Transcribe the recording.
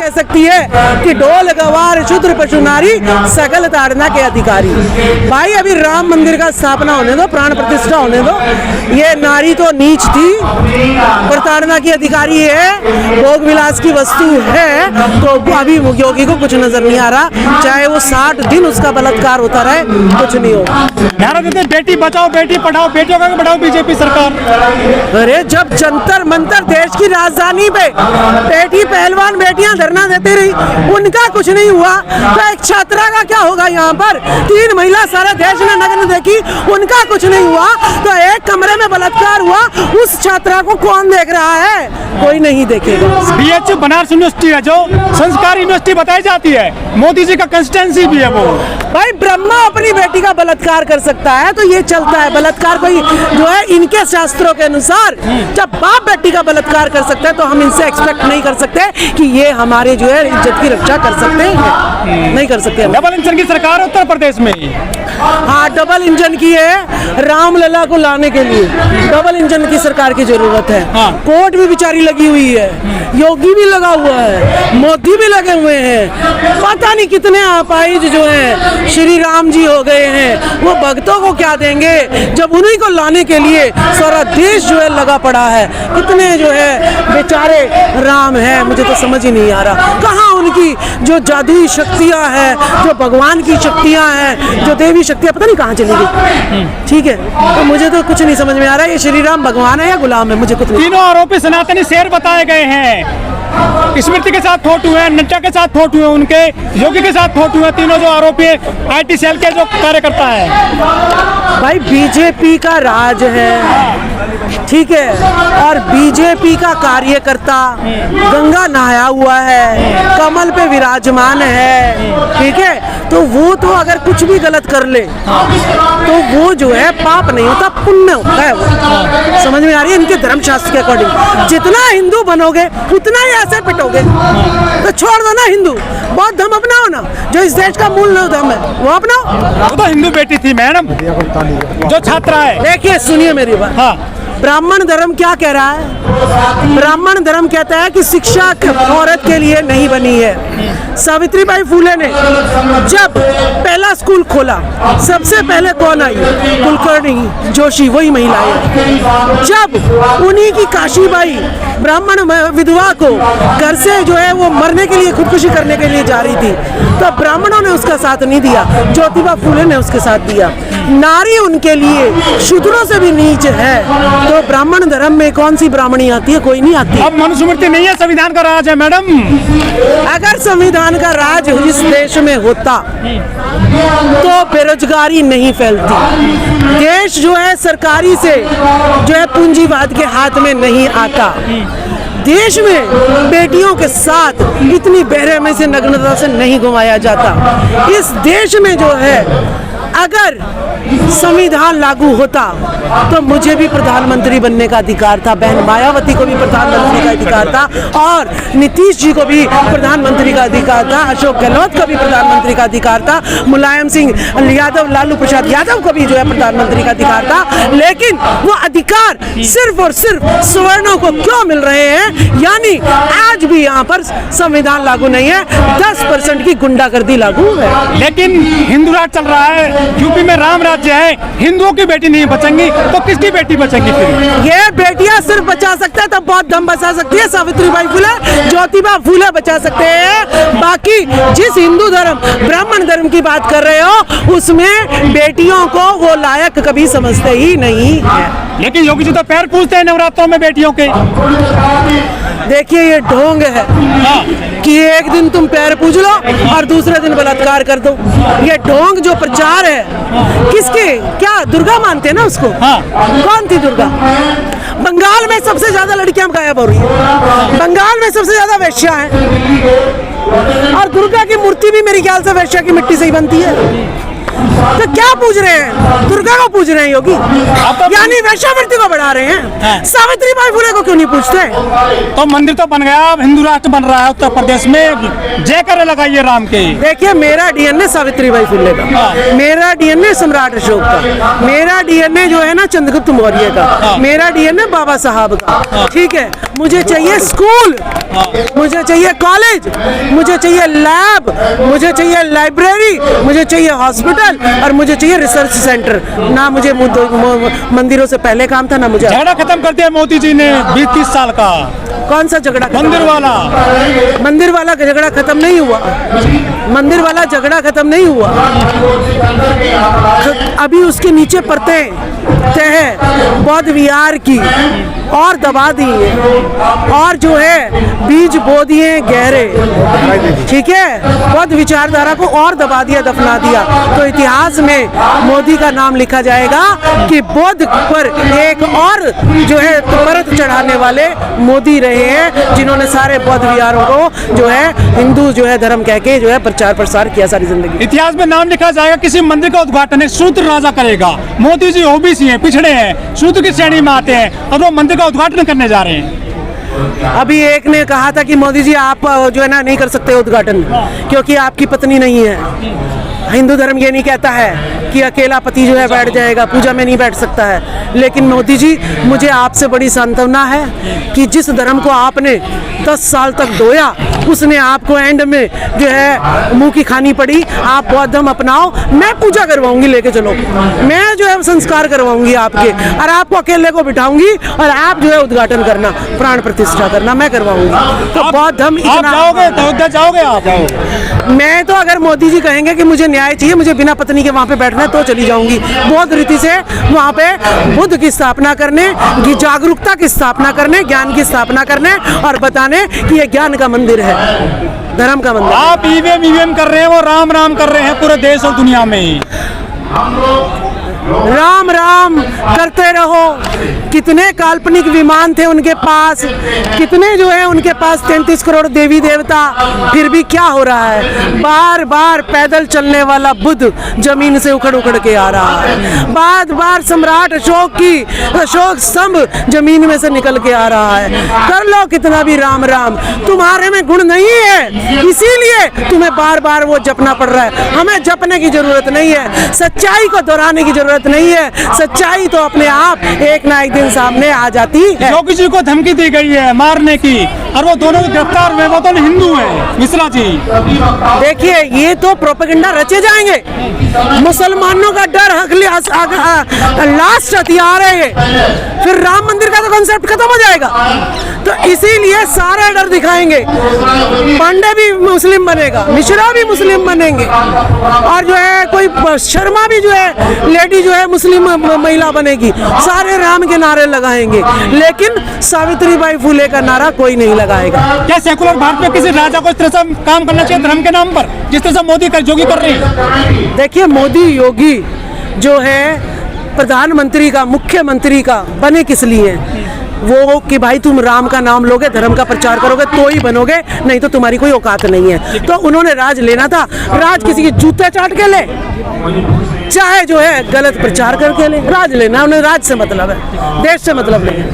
कह सकती है कि ढोल गवार शूद्र पशु नारी सकल ताड़ना के अधिकारी। भाई अभी राम मंदिर का स्थापना होने दो, प्राण प्रतिष्ठा होने दो। ये नारी तो नीच थी, प्रताड़ना की अधिकारी है, भोग विलास की वस्तु है, तो अभी योगी को कुछ नजर नहीं आ रहा। चाहे वो 60 दिन उसका बलात्कार होता रहे, कुछ नहीं होगा। नारा देते बेटी बचाओ बेटी पढ़ाओ, बेटियों का बढ़ाओ बीजेपी सरकार। अरे जब जंतर मंतर देश की राजधानी पे बेटी पहलवान बेटियां धरना देती रही, उनका कुछ नहीं हुआ, तो एक छात्रा का क्या होगा? यहाँ पर 3 महिला सारे देश ने नग्न देखी, उनका कुछ नहीं हुआ, तो एक कमरे में बलात्कार हुआ, उस छात्रा को कौन देख रहा है? कोई नहीं देखेगा। BHU बनारस यूनिवर्सिटी है जो संस्कार यूनिवर्सिटी बताई जाती है, मोदी जी का कंस्टिट्यूंसी भी है वो। भाई ब्रह्मा अपनी बेटी का बलात्कार कर सकता है तो ये चलता है। बलात्कार कोई जो है इनके शास्त्रों के अनुसार जब बाप बेटी का बलात्कार कर सकता है तो हम इनसे एक्सपेक्ट नहीं कर सकते कि ये हमारे जो है इज्जत की रक्षा कर सकते हैं, नहीं कर सकते। डबल इंजन की सरकार उत्तर प्रदेश में। हाँ, डबल इंजन की है, रामलला को लाने के लिए डबल इंजन की सरकार की जरूरत है। हाँ। कोर्ट भी बेचारी लगी हुई है, योगी भी लगा हुआ है, मोदी भी लगे हुए हैं, पता नहीं कितने अपाहिज जो हैं श्री राम जी हो गए हैं। वो भक्तों को क्या देंगे जब उन्हीं को लाने के लिए सारा देश जो है लगा पड़ा है। कितने जो है बेचारे राम हैं, मुझे तो समझ ही नहीं आ रहा कहाँ उनकी जो जादुई शक्तियाँ हैं, जो भगवान की शक्तियाँ हैं, जो देवी शक्तियाँ पता नहीं कहाँ चली गई। ठीक है, तो मुझे तो कुछ नहीं समझ में आ रहा है ये श्री राम भगवान है या गुलाम है, मुझे कुछ नहीं। तीनों आरोपी सनातनी शेर बताए गए हैं। स्मृति के साथ फोटो है, नड्डा के साथ फोटो है, उनके योगी के साथ फोटो है, तीनों जो आरोपी IT सेल के जो कार्यकर्ता है। भाई बीजेपी का राज है, ठीक है, और बीजेपी का कार्यकर्ता गंगा नहाया हुआ है, कमल पे विराजमान है, ठीक है, तो वो तो अगर कुछ भी गलत कर ले तो वो जो है पाप नहीं होता, पुण्य होता है वो। समझ में आ रही है? इनके धर्मशास्त्र के अकॉर्डिंग जितना हिंदू बनोगे उतना ही ऐसे पिटोगे। तो छोड़ दो ना हिंदू, बौद्ध धर्म अपनाओ ना, जो इस देश का मूल धर्म है वो अपनाओ। वो तो हिंदू बेटी थी मैडम जो छात्रा है। देखिए सुनिए मेरी बात। हाँ। ब्राह्मण धर्म क्या कह रहा है? ब्राह्मण धर्म कहता है कि शिक्षा औरत के लिए नहीं बनी है। सावित्रीबाई फुले ने जब पहला स्कूल खोला सबसे पहले कौन आई? कुलकर्णी जोशी, वही महिला आई। जब उन्हीं की काशीबाई ब्राह्मण विधवा को घर से जो है वो मरने के लिए खुदकुशी करने के लिए जा रही थी तो ब्राह्मणों ने उसका साथ नहीं दिया, ज्योतिबा फुले ने उसके साथ दिया। नारी उनके लिए शूद्रों से भी नीच है, तो ब्राह्मण धर्म में कौन सी ब्राह्मणी आती है? कोई नहीं आती। अब मनुस्मृति नहीं है, संविधान का राज है मैडम। अगर संविधान का राज इस देश में होता तो बेरोजगारी नहीं फैलती। देश जो है सरकारी से जो है पूंजीवाद के हाथ में नहीं आता। देश में बेटियों के साथ इतनी बेरहमी से नग्नता से नहीं घुमाया जाता। इस देश में जो है अगर संविधान लागू होता तो मुझे भी प्रधानमंत्री बनने का अधिकार था, बहन मायावती को भी प्रधानमंत्री का अधिकार था, और नीतीश जी को भी प्रधानमंत्री का अधिकार था, अशोक गहलोत को भी प्रधानमंत्री का अधिकार था, मुलायम सिंह यादव, लालू प्रसाद यादव को भी जो है प्रधानमंत्री का अधिकार था। लेकिन वो अधिकार सिर्फ और सिर्फ सवर्णों को क्यों मिल रहे हैं? यानी आज भी यहाँ पर संविधान लागू नहीं है, 10% की गुंडागर्दी लागू है। लेकिन हिंदू राज चल रहा है, यूपी में राम राज्य है, हिंदुओं की बेटी नहीं बचेंगी तो किसकी बेटी बचेंगी फिर? ये बेटियां सिर्फ बचा सकते हैं तो बौद्ध धर्म बचा सकती है, सावित्रीबाई फुले, ज्योतिबा फुले बचा सकते हैं। बाकी जिस हिंदू धर्म ब्राह्मण धर्म की बात कर रहे हो उसमें बेटियों को वो लायक कभी समझते ही नहीं है। लेकिन योगी जी तो पैर पूजते हैं नवरात्रों में बेटियों के। देखिए ये ढोंग है कि एक दिन तुम पैर पूज लो और दूसरे दिन बलात्कार कर दो। ये ढोंग जो प्रचार है किसके? क्या दुर्गा मानते हैं ना उसको? हाँ। कौन थी दुर्गा? बंगाल में सबसे ज्यादा लड़कियां गायब हो रही है, बंगाल में सबसे ज्यादा वेश्या है, और दुर्गा की मूर्ति भी मेरे ख्याल से वेश्या की मिट्टी से ही बनती है। तो क्या पूज रहे हैं? दुर्गा को पूज रहे हैं योगी, यानी वैश्यावृत्ति को बढ़ा रहे हैं। सावित्रीबाई फुले को क्यों नहीं पूछते? तो मंदिर तो बन गया, अब हिंदू राष्ट्र बन रहा है उत्तर प्रदेश में, जयकारे लगाइए राम के। देखिए मेरा DNA सावित्रीबाई फुले का, मेरा DNA सम्राट अशोक का, मेरा DNA जो है ना चंद्रगुप्त मौर्य का, मेरा DNA बाबा साहब का, ठीक है, मुझे चाहिए स्कूल, मुझे चाहिए कॉलेज, मुझे चाहिए लैब, मुझे चाहिए लाइब्रेरी, मुझे चाहिए हॉस्पिटल और मुझे चाहिए रिसर्च सेंटर। ना मुझे मंदिरों से पहले काम था, ना मुझे। झगड़ा खत्म कर दिया मोदी जी ने 20-30 साल का। कौन सा झगड़ा? मंदिर वाला। मंदिर वाला झगड़ा खत्म नहीं हुआ, मंदिर वाला झगड़ा खत्म नहीं हुआ। अभी उसके नीचे परतें तह बौद्ध विहार की और दबा दी है और जो है बीज बो दिए गहरे, ठीक है, बौद्ध विचारधारा को और दबा दिया, दफना दिया। तो इतिहास में मोदी का नाम लिखा जाएगा कि बौद्ध पर एक और जो है परत चढ़ाने वाले मोदी रहे हैं, जिन्होंने सारे बौद्ध विहारों को जो है हिंदू जो है धर्म कह के जो है प्रचार प्रसार किया सारी जिंदगी। इतिहास में नाम लिखा जाएगा किसी मंदिर का उद्घाटन एक शूद्र राजा करेगा। मोदी जी ओबीसी हैं, पिछड़े हैं, शूद्र की श्रेणी में आते हैं और वो मंदिर का उद्घाटन करने जा रहे हैं। अभी एक ने कहा था कि मोदी जी आप जो है ना नहीं कर सकते उद्घाटन क्योंकि आपकी पत्नी नहीं है। हिंदू धर्म ये नहीं कहता है कि अकेला पति जो है बैठ जाएगा, पूजा में नहीं बैठ सकता है। लेकिन मोदी जी, मुझे आपसे बड़ी सांत्वना है कि जिस धर्म को आपने 10 साल तक धोया, उसने आपको एंड में जो है मुंह की खानी पड़ी। आप बौद्ध धर्म अपनाओ, मैं पूजा करवाऊंगी, लेके चलो, मैं जो है संस्कार करवाऊंगी आपके, और आपको अकेले को बिठाऊंगी और आप जो है उद्घाटन करना, प्राण प्रतिष्ठा करना, मैं करवाऊंगी। तो बौद्ध धर्म इतना जाओगे आप? मैं तो अगर मोदी जी कहेंगे कि मुझे न्याय चाहिए, मुझे बिना पत्नी के वहाँ पे बैठना है, तो चली जाऊंगी बौद्ध रीति से वहाँ पे बुद्ध की स्थापना करने, की जागरूकता की स्थापना करने, ज्ञान की स्थापना करने और बताने कि ये ज्ञान का मंदिर है, धर्म का मंदिर। आप ईवीएम कर रहे हैं, वो राम राम कर रहे हैं पूरे देश और दुनिया में। राम राम करते रहो। कितने काल्पनिक विमान थे उनके पास, कितने जो है उनके पास 33 करोड़ देवी देवता, फिर भी क्या हो रहा है? बार बार पैदल चलने वाला बुद्ध जमीन से उखड़ उखड़ के आ रहा है। बार बार सम्राट अशोक स्तंभ जमीन में से निकल के आ रहा है। कर लो कितना भी राम राम, तुम्हारे में गुण नहीं है, इसीलिए तुम्हें बार बार वो जपना पड़ रहा है। हमें जपने की जरूरत नहीं है, सच्चाई को दोहराने की जरूरत नहीं है। सच्चाई तो अपने आप एक ना एक दिन सामने आ जाती है। योगी जी को धमकी दी गई है मारने की, और वो दोनों गिरफ्तार हुए, वो तो हिंदू हैं, मिश्रा जी। देखिए, ये तो प्रोपेगेंडा रचे जाएंगे। मुसलमानों का डर लास्ट हथियार है ये, फिर राम मंदिर का तो कॉन्सेप्ट खत्म हो जाएगा। तो इसीलिए सारे डर दिखाएंगे। पांडे भी मुस्लिम बनेगा, मिश्रा भी मुस्लिम बनेंगे, और जो है कोई शर्मा भी जो है लेडी जो है मुस्लिम महिला बनेगी। सारे राम के नारे लगाएंगे, लेकिन सावित्रीबाई फुले का नारा कोई नहीं लगाएगा। क्या सेकुलर भारत में किसी राजा को इस तरह से काम करना चाहिए धर्म के नाम पर, जिस तरह से मोदी योगी कर रहे हैं? देखिए, मोदी योगी जो है प्रधानमंत्री का, मुख्यमंत्री का बने किस लिए? वो कि भाई तुम राम का नाम लोगे, धर्म का प्रचार करोगे तो ही बनोगे, नहीं तो तुम्हारी कोई औकात नहीं है। तो उन्होंने राज लेना था, राज किसी के जूते चाट के ले, चाहे जो है गलत प्रचार करके ले, राज लेना, उन्हें राज से मतलब है, देश से मतलब नहीं है।